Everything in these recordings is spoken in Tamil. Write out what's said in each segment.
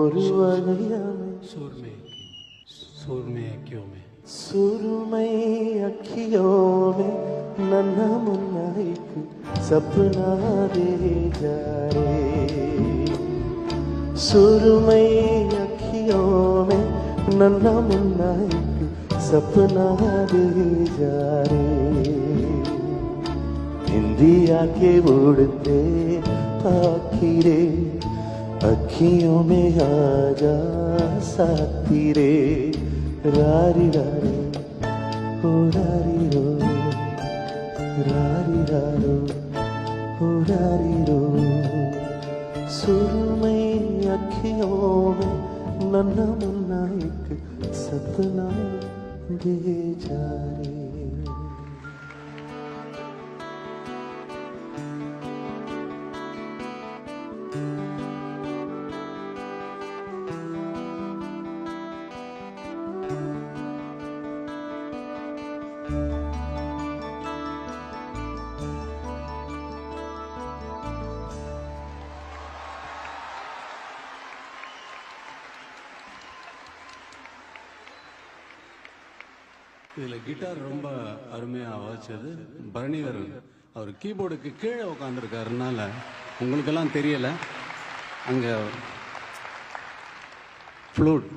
ஒரு வகையாமே सुरमे अखियों में सुरमई अखियों में नन्हा मुन्ना एक सपना दे जा रे। सुरमई अखियों में नन्हा मुन्ना एक सपना दे जा रे। इंडिया के उड़ते आखिरे अखियों में आजा साथी रे। रारी रारो ओ रारी रो रारी रारो ओ रारी रो। सुरमई अखियों में नन्हा मुन्ना एक सपना दे जा रे। இதில் கிட்டார் ரொம்ப அருமையாக வாசிச்சது பரணிவர். அவர் கீபோர்டுக்கு கீழே உட்காந்துருக்காருனால உங்களுக்கெல்லாம் தெரியலை. அங்கே ஃப்ளூட்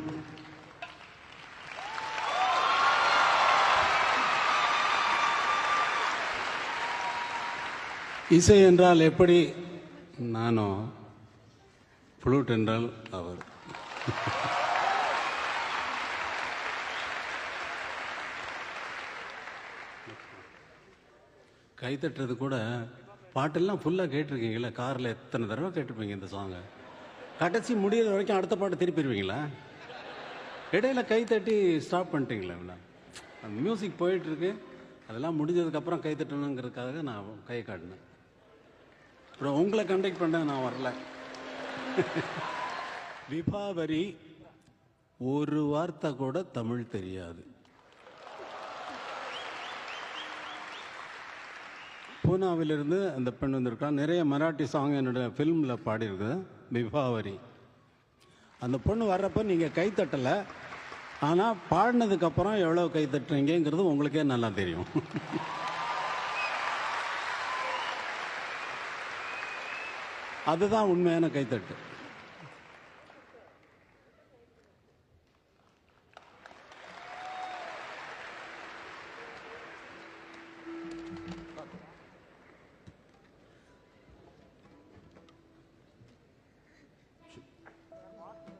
இசை என்றால் எப்படி நானோ, ஃப்ளூட் என்றால் அவர். கை தட்டுறது கூட பாட்டெல்லாம் ஃபுல்லாக கேட்டிருக்கீங்களா? காரில் எத்தனை தடவை கேட்டிருப்பீங்க இந்த சாங்கை. கடைசி முடியிற வரைக்கும் அடுத்த பாட்டு திருப்பிடுவீங்களா? இடையில கை தட்டி ஸ்டாப் பண்ணிட்டீங்களா? இவ்வளோ அந்த மியூசிக் போயிட்டுருக்கு, அதெல்லாம் முடிஞ்சதுக்கப்புறம் கை தட்டணுங்கிறதுக்காக நான் கை காட்டினேன். அப்புறம் உங்களை கண்டக்ட் பண்ண நான் வரல. விபாவரி ஒரு வார்த்தை கூட தமிழ் தெரியாது. பூனாவிலிருந்து அந்த பெண் வந்திருக்கா. நிறைய மராட்டி சாங் என்னோட ஃபில்மில் பாடியிருக்கு விபாவரி. அந்த பொண்ணு வர்றப்போ நீங்கள் கை தட்டலை, ஆனால் பாடினதுக்கப்புறம் எவ்வளோ கை தட்டுறீங்கிறது உங்களுக்கே நல்லா தெரியும். அதுதான் உண்மையான கைத்தட்டு.